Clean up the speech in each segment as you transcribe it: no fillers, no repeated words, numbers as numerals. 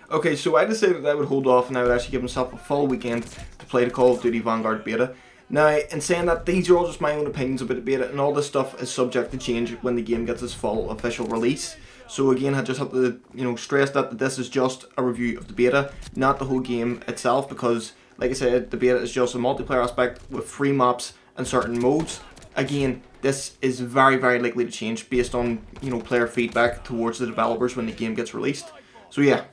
Okay, so I decided that I would hold off and I would actually give myself a full weekend to play the Call of Duty Vanguard beta. Now, in saying that, these are all just my own opinions about the beta, and all this stuff is subject to change when the game gets its full official release. So again, I just have to, stress that this is just a review of the beta, not the whole game itself, because, like I said, the beta is just a multiplayer aspect with free maps and certain modes. Again, this is very, very likely to change based on, player feedback towards the developers when the game gets released. So yeah,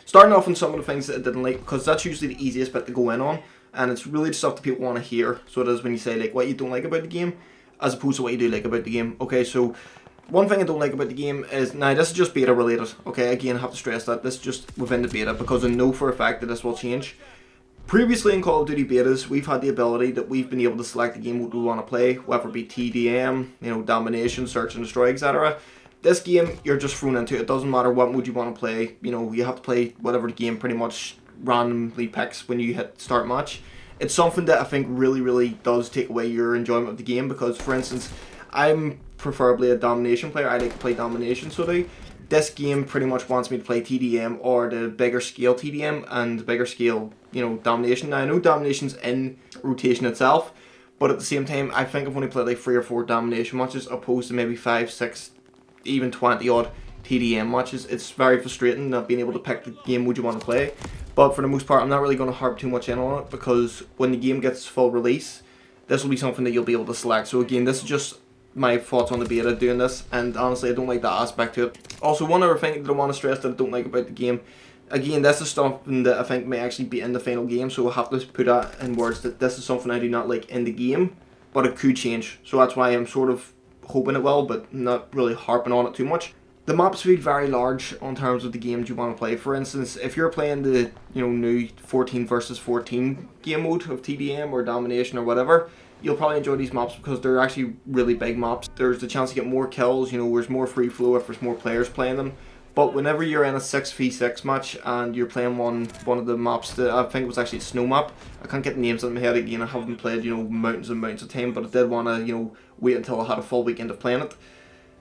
starting off on some of the things that I didn't like, because that's usually the easiest bit to go in on, and it's really the stuff that people want to hear. So it is when you say like what you don't like about the game, as opposed to what you do like about the game. Okay, so one thing I don't like about the game is, now this is just beta related, okay, again I have to stress that, this is just within the beta, because I know for a fact that this will change. Previously in Call of Duty betas, we've had the ability that we've been able to select the game we want to play, whether it be TDM, domination, search and destroy, etc. This game, you're just thrown into it. It doesn't matter what mode you want to play. You have to play whatever the game pretty much randomly picks when you hit start match. It's something that I think really, really does take away your enjoyment of the game, because, for instance, I'm preferably a domination player. I like to play domination, so do. This game pretty much wants me to play TDM or the bigger scale TDM and the bigger scale, domination. Now, I know domination's in rotation itself, but at the same time, I think I've only played like 3 or 4 domination matches opposed to maybe 5, 6, even 20 odd TDM matches. It's very frustrating not being able to pick the game mode you want to play. But for the most part, I'm not really going to harp too much in on it, because when the game gets full release, this will be something that you'll be able to select. So again, this is just my thoughts on the beta doing this, and honestly I don't like that aspect to it. Also, one other thing that I want to stress that I don't like about the game, again, this is something that I think may actually be in the final game, so I have to put that in words, that this is something I do not like in the game, but it could change. So that's why I'm sort of hoping it will, but not really harping on it too much. The maps feel very large in terms of the games you want to play. For instance, if you're playing the new 14 versus 14 game mode of TDM or domination or whatever, you'll probably enjoy these maps because they're actually really big maps. There's the chance to get more kills, there's more free flow if there's more players playing them. But whenever you're in a 6v6 match and you're playing one of the maps that I think was actually a snow map, I can't get the names in my head again, I haven't played, mountains and mountains of time, but I did want to, wait until I had a full weekend of playing it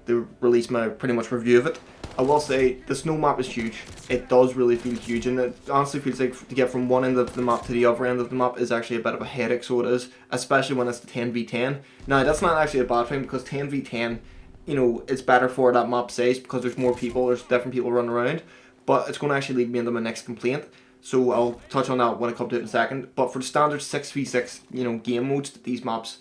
to release my pretty much review of it. I will say the snow map is huge. It does really feel huge, and it honestly feels like to get from one end of the map to the other end of the map is actually a bit of a headache, so it is, especially when it's the 10v10. Now that's not actually a bad thing, because 10v10, it's better for that map size because there's more people, there's different people running around, but it's going to actually lead me into my next complaint. So I'll touch on that when I come to it in a second. But for the standard 6v6, game modes that these maps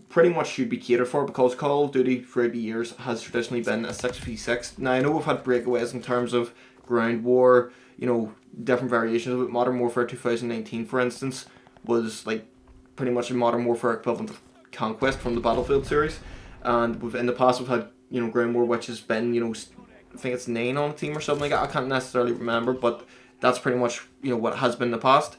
pretty much should be catered for, because Call of Duty throughout the years has traditionally been a 6v6. Now I know we've had breakaways in terms of ground war, different variations of it. Modern Warfare 2019, for instance, was like pretty much a Modern Warfare equivalent of Conquest from the Battlefield series. And in the past we've had, ground war, which has been, I think it's 9 on a team or something like that. I can't necessarily remember, but that's pretty much, what has been in the past.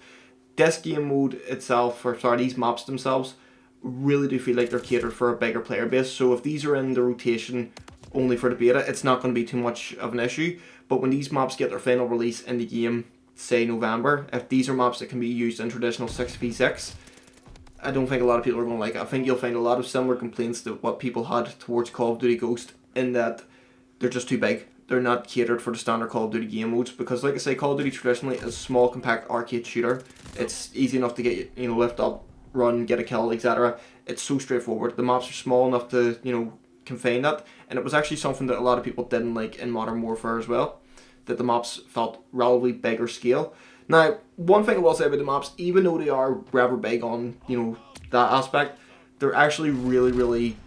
This game mode itself, or sorry, these maps themselves, really do feel like they're catered for a bigger player base. So if these are in the rotation only for the beta, it's not going to be too much of an issue. But when these maps get their final release in the game, say November, if these are maps that can be used in traditional 6v6, I don't think a lot of people are going to like it. I think you'll find a lot of similar complaints to what people had towards Call of Duty Ghost, in that they're just too big. They're not catered for the standard Call of Duty game modes, because like I say, Call of Duty traditionally is a small, compact arcade shooter. It's easy enough to get, lift up, run, get a kill, etc. It's so straightforward. The maps are small enough to, confine that, and it was actually something that a lot of people didn't like in Modern Warfare as well, that the maps felt relatively bigger scale. Now, one thing I will say about the maps, even though they are rather big on, that aspect, they're actually really, really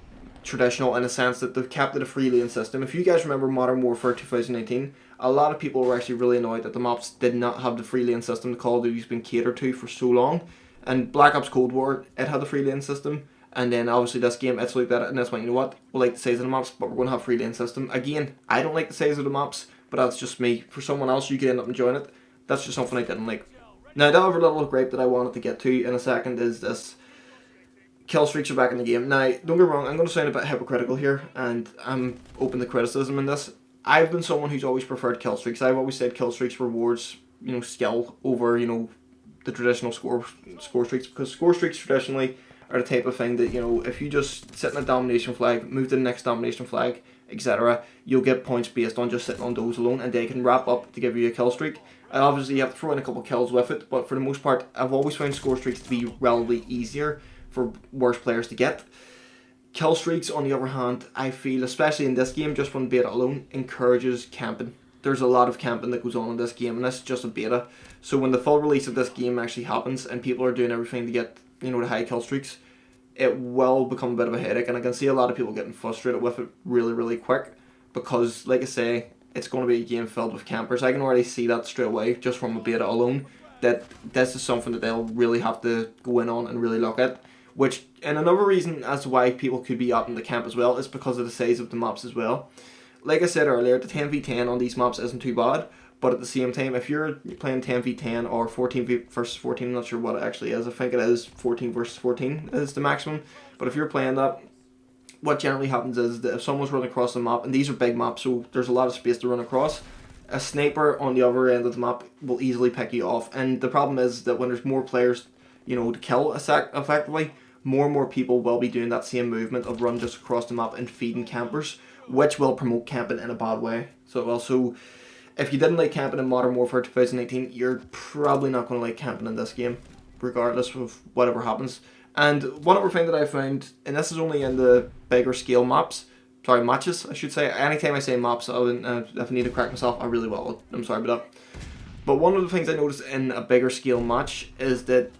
traditional in a sense that they've kept it a free lane system. If you guys remember Modern Warfare 2019, a lot of people were actually really annoyed that the maps did not have the free lane system that Call of Duty's been catered to for so long. And Black Ops Cold War, it had the free lane system, and then obviously this game, it's looked at it and it's went, you know what, we like the size of the maps, but we're going to have free lane system. Again, I don't like the size of the maps, but that's just me. For someone else, you could end up enjoying it. That's just something I didn't like. Now, the other little gripe that I wanted to get to in a second is this: kill streaks are back in the game. Now, don't get me wrong, I'm going to sound a bit hypocritical here, and I'm open to criticism in this. I've been someone who's always preferred kill streaks. I've always said kill streaks rewards, skill over, the traditional score streaks, because score streaks traditionally are the type of thing that, if you just sit in a domination flag, move to the next domination flag, etc., you'll get points based on just sitting on those alone, and they can wrap up to give you a kill streak. And obviously you have to throw in a couple kills with it, but for the most part, I've always found score streaks to be relatively easier for worse players to get. Kill streaks, on the other hand, I feel, especially in this game, just from beta alone, encourages camping. There's a lot of camping that goes on in this game, and this is just a beta. So when the full release of this game actually happens, and people are doing everything to get, you know, the high kill streaks, it will become a bit of a headache, and I can see a lot of people getting frustrated with it really, really quick, because, like I say, it's going to be a game filled with campers. I can already see that straight away, just from a beta alone, that this is something that they'll really have to go in on and really look at. Which, and another reason as to why people could be opting the camp as well, is because of the size of the maps as well. Like I said earlier, the 10v10 on these maps isn't too bad, but at the same time, if you're playing 10v10 or 14 versus 14, I'm not sure what it actually is, I think it is 14 versus 14 is the maximum, but if you're playing that, what generally happens is that if someone's running across the map, and these are big maps, so there's a lot of space to run across, a sniper on the other end of the map will easily pick you off, and the problem is that when there's more players, you know, to kill effectively, more and more people will be doing that same movement of run just across the map and feeding campers, which will promote camping in a bad way. So also, if you didn't like camping in Modern Warfare 2018, you're probably not going to like camping in this game, regardless of whatever happens. And one other thing that I found, and this is only in the bigger scale matches, I should say. Anytime I say maps, if I need to correct myself, I really will. I'm sorry about that. But one of the things I noticed in a bigger scale match is that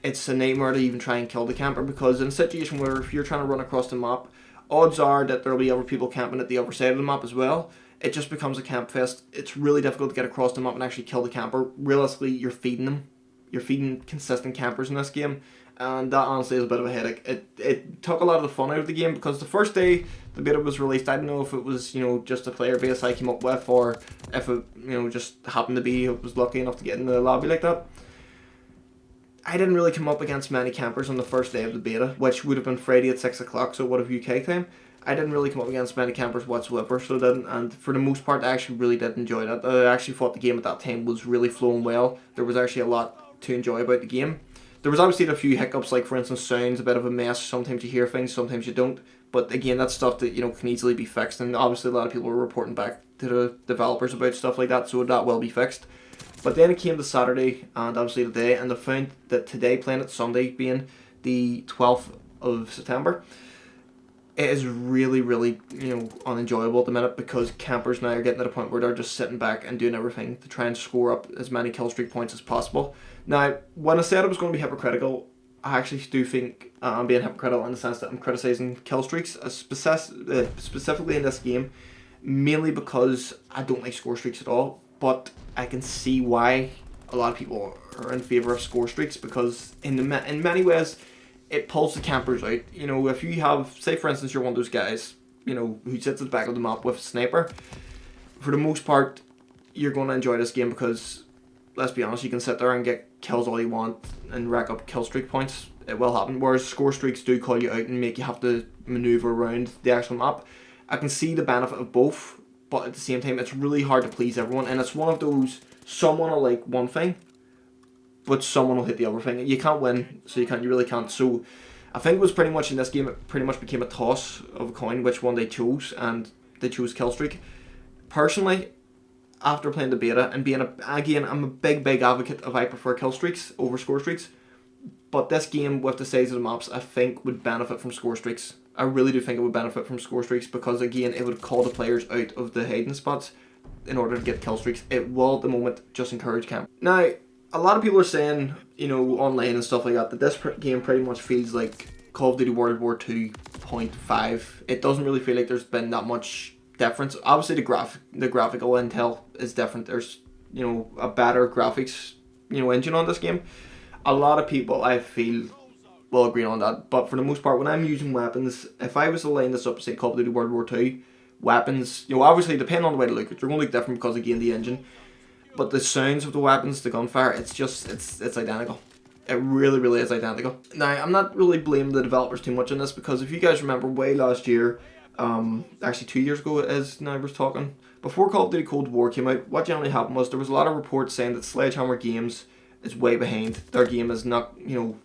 it's a nightmare to even try and kill the camper, because in a situation where if you're trying to run across the map, odds are that there'll be other people camping at the other side of the map as well. It just becomes a camp fest. It's really difficult to get across the map and actually kill the camper. Realistically, you're feeding them. You're feeding consistent campers in this game, and that honestly is a bit of a headache. It took a lot of the fun out of the game, because the first day the beta was released, I don't know if it was, you know, just a player base I came up with, or if it, you know, just happened to be, I was lucky enough to get in the lobby like that. I didn't really come up against many campers on the first day of the beta, which would have been Friday at 6 o'clock, so what of UK time. I didn't really come up against many campers whatsoever, so I didn't, and for the most part I actually really did enjoy that. I actually thought the game at that time was really flowing well. There was actually a lot to enjoy about the game. There was obviously a few hiccups, like for instance sounds, a bit of a mess, sometimes you hear things, sometimes you don't, but again that's stuff that, you know, can easily be fixed, and obviously a lot of people were reporting back to the developers about stuff like that, so that will be fixed. But then it came to Saturday and obviously today, and I found that today, playing it Sunday, being the 12th of September, it is really, really, you know, unenjoyable at the minute, because campers now are getting to the point where they're just sitting back and doing everything to try and score up as many kill streak points as possible. Now, when I said I was going to be hypocritical, I actually do think I'm being hypocritical in the sense that I'm criticising kill streaks, specifically in this game, mainly because I don't like score streaks at all, but I can see why a lot of people are in favour of score streaks, because in many ways it pulls the campers out. You know, if you have, say for instance, you're one of those guys, you know, who sits at the back of the map with a sniper, for the most part you're going to enjoy this game, because let's be honest, you can sit there and get kills all you want and rack up kill streak points. It will happen, whereas score streaks do call you out and make you have to maneuver around the actual map. I can see the benefit of both, but at the same time it's really hard to please everyone, and it's one of those, someone will like one thing but someone will hit the other thing. You can't win, so you really can't. So I think it was pretty much in this game, it pretty much became a toss of a coin which one they chose, and they chose kill streak. Personally, after playing the beta and being again, I'm a big advocate of, I prefer kill streaks over score streaks, but this game with the size of the maps I think would benefit from score streaks. I really do think it would benefit from score streaks, because again it would call the players out of the hiding spots in order to get kill streaks. It will at the moment just encourage camp. Now, a lot of people are saying, you know, online and stuff like that, that this game pretty much feels like Call of Duty World War 2.5. It doesn't really feel like there's been that much difference. Obviously the graphical intel is different. There's, you know, a better graphics, you know, engine on this game. A lot of people, I feel, will agree on that, but for the most part, when I'm using weapons, if I was to line this up, say Call of Duty World War 2, weapons, you know, obviously depending on the way to look at it, they're going to look different because again the engine, but the sounds of the weapons, the gunfire, it's identical. It really is identical. Now, I'm not really blaming the developers too much on this, because if you guys remember way last year, actually 2 years ago it is now I was talking, before Call of Duty Cold War came out, what generally happened was there was a lot of reports saying that Sledgehammer Games is way behind. Their game is not, you know,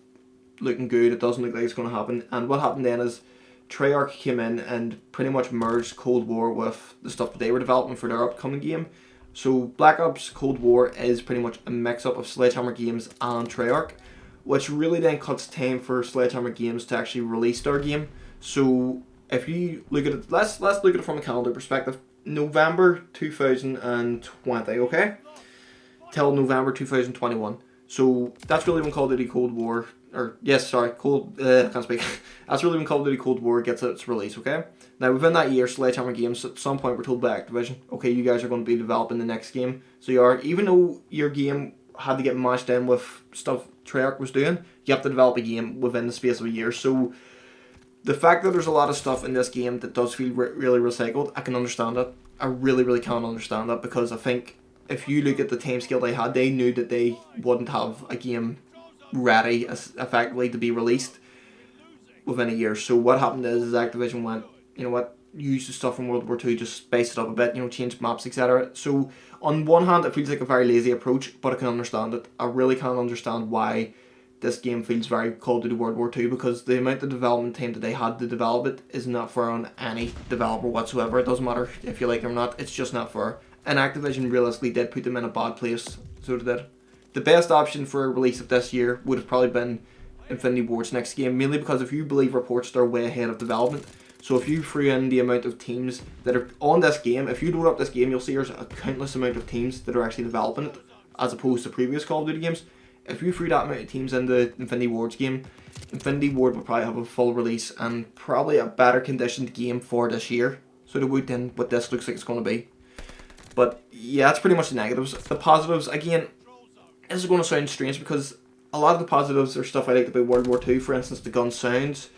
looking good. It doesn't look like it's going to happen. And what happened then is Treyarch came in and pretty much merged Cold War with the stuff that they were developing for their upcoming game, So Black Ops Cold War is pretty much a mix-up of Sledgehammer Games and Treyarch, which really then cuts time for Sledgehammer Games to actually release their game. So if you look at it, let's look at it from a calendar perspective. November 2020, okay? Till November 2021. So that's really when Call of Duty Cold War, can't speak. That's really when Call of Duty Cold War gets its release, okay? Now within that year, Sledgehammer Games at some point were told by Activision, okay, you guys are going to be developing the next game. So you are, even though your game had to get matched in with stuff Treyarch was doing, you have to develop a game within the space of a year. So the fact that there's a lot of stuff in this game that does feel really recycled, I can understand that. I really can understand that, because I think if you look at the timescale they had, they knew that they wouldn't have a game ready as effectively to be released within a year. So what happened is Activision went, you know what, use the stuff from World War II, just spice it up a bit, change maps, etc. So on one hand, it feels like a very lazy approach, but I can understand it. I really can understand why this game feels very Call of Duty World War II, because the amount of development time that they had to develop it is not fair on any developer whatsoever. It doesn't matter if you like it or not, it's just not fair. And Activision realistically did put them in a bad place, so they did. The best option for a release of this year would have probably been Infinity Ward's next game, mainly because if you believe reports, they're way ahead of development. So if you threw in the amount of teams that are on this game, if you load up this game, you'll see there's a countless amount of teams that are actually developing it, as opposed to previous Call of Duty games. If you threw that amount of teams in the Infinity Ward's game, Infinity Ward would probably have a full release and probably a better conditioned game for this year. So they would then what this looks like it's going to be. But yeah, that's pretty much the negatives. The positives, again, this is going to sound strange because a lot of the positives are stuff I liked about World War II. For instance, the gun sounds.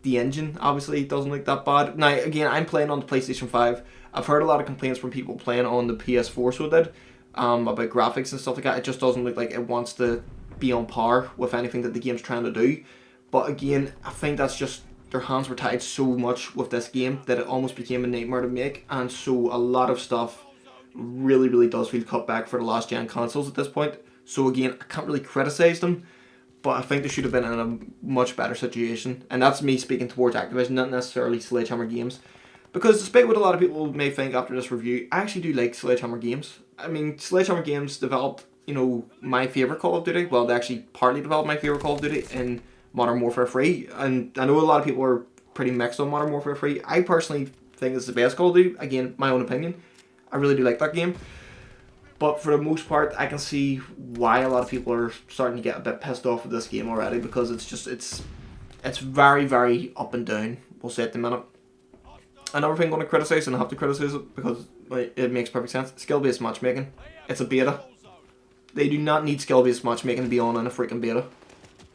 The engine obviously doesn't look that bad. Now again, I'm playing on the PlayStation 5. I've heard a lot of complaints from people playing on the PS4, so it did, about graphics and stuff like that. It just doesn't look like it wants to be on par with anything that the game's trying to do. But again, I think that's just their hands were tied so much with this game that it almost became a nightmare to make, and so a lot of stuff really does feel cut back for the last gen consoles at this point. So again, I can't really criticize them, but I think they should have been in a much better situation. And that's me speaking towards Activision, not necessarily Sledgehammer Games. Because despite what a lot of people may think after this review, I actually do like Sledgehammer Games. I mean, Sledgehammer Games developed, my favourite Call of Duty. Well, they actually partly developed my favourite Call of Duty in Modern Warfare 3. And I know a lot of people are pretty mixed on Modern Warfare 3. I personally think it's the best Call of Duty. Again, my own opinion. I really do like that game. But for the most part, I can see why a lot of people are starting to get a bit pissed off with this game already, because it's very up and down, we'll say at the minute. Another thing I'm going to criticise, and I have to criticise it because it makes perfect sense, skill-based matchmaking. It's a beta. They do not need skill-based matchmaking to be on in a freaking beta.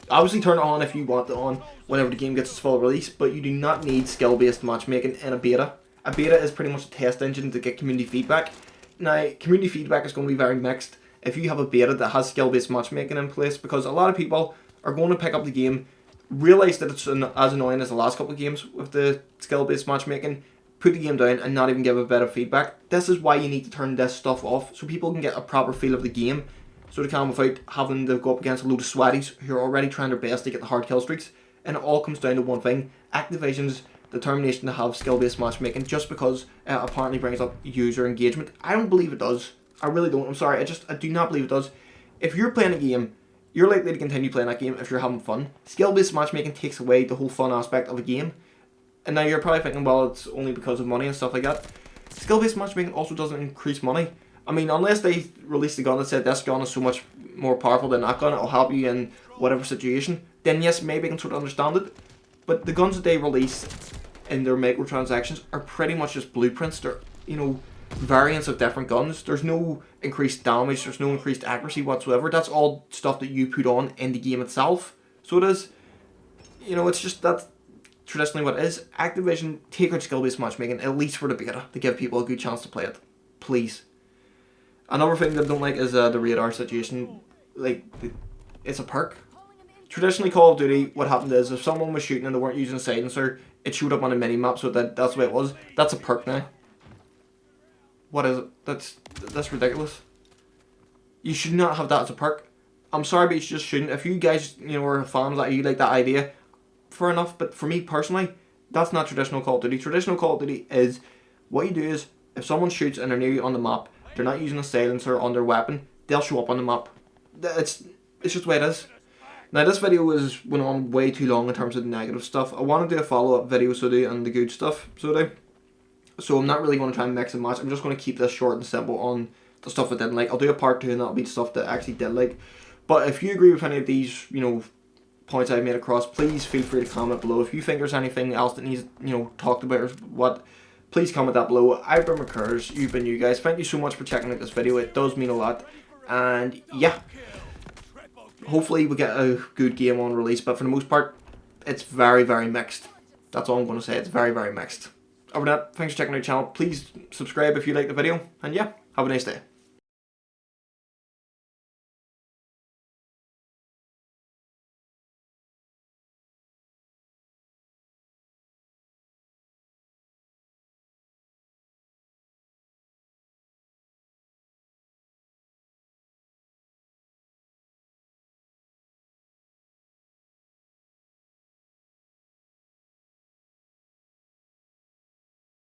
Obviously turn it on if you want it on whenever the game gets its full release, but you do not need skill-based matchmaking in a beta. A beta is pretty much a test engine to get community feedback. Now, community feedback is going to be very mixed if you have a beta that has skill-based matchmaking in place, because a lot of people are going to pick up the game, realise that it's as annoying as the last couple of games with the skill-based matchmaking, put the game down and not even give a bit of feedback. This is why you need to turn this stuff off, so people can get a proper feel of the game, so they can, without having to go up against a load of swatties who are already trying their best to get the hard kill streaks. And it all comes down to one thing: Activision's determination to have skill-based matchmaking, just because it apparently brings up user engagement. I don't believe it does. I really don't. I'm sorry. I do not believe it does. If you're playing a game, you're likely to continue playing that game if you're having fun. Skill-based matchmaking takes away the whole fun aspect of a game. And now you're probably thinking, well, it's only because of money and stuff like that. Skill-based matchmaking also doesn't increase money. I mean, unless they released a gun that said this gun is so much more powerful than that gun, it'll help you in whatever situation, then yes, maybe I can sort of understand it. But the guns that they release in their microtransactions are pretty much just blueprints. They're, variants of different guns. There's no increased damage, there's no increased accuracy whatsoever. That's all stuff that you put on in the game itself. So it is, it's just that's traditionally what it is. Activision, take out skill-based matchmaking, at least for the beta, to give people a good chance to play it. Please. Another thing that I don't like is the radar situation. It's a perk. Traditionally, Call of Duty, what happened is if someone was shooting and they weren't using a silencer, it showed up on a mini-map, so that's the way it was. That's a perk now. What is it? That's ridiculous. You should not have that as a perk. I'm sorry, but you just shouldn't. If you guys, are fans that you like that idea, fair enough. But for me personally, that's not traditional Call of Duty. Traditional Call of Duty is, what you do is, If someone shoots and they're near you on the map, they're not using a silencer on their weapon, they'll show up on the map. It's just the way it is. Now this video went on way too long in terms of the negative stuff. I want to do a follow-up video so do and the good stuff so do. So I'm not really going to try and mix and match. I'm just going to keep this short and simple on the stuff I didn't like. I'll do a part 2 and that'll be the stuff that I actually did like. But if you agree with any of these, points I've made across, please feel free to comment below. If you think there's anything else that needs, talked about or what, please comment that below. I've been McCurs, you've been you guys. Thank you so much for checking out this video. It does mean a lot. And yeah, hopefully we get a good game on release. But for the most part, it's very, very mixed. That's all I'm going to say. It's very, very mixed. Over that, thanks for checking out the channel. Please subscribe if you like the video. And yeah, have a nice day.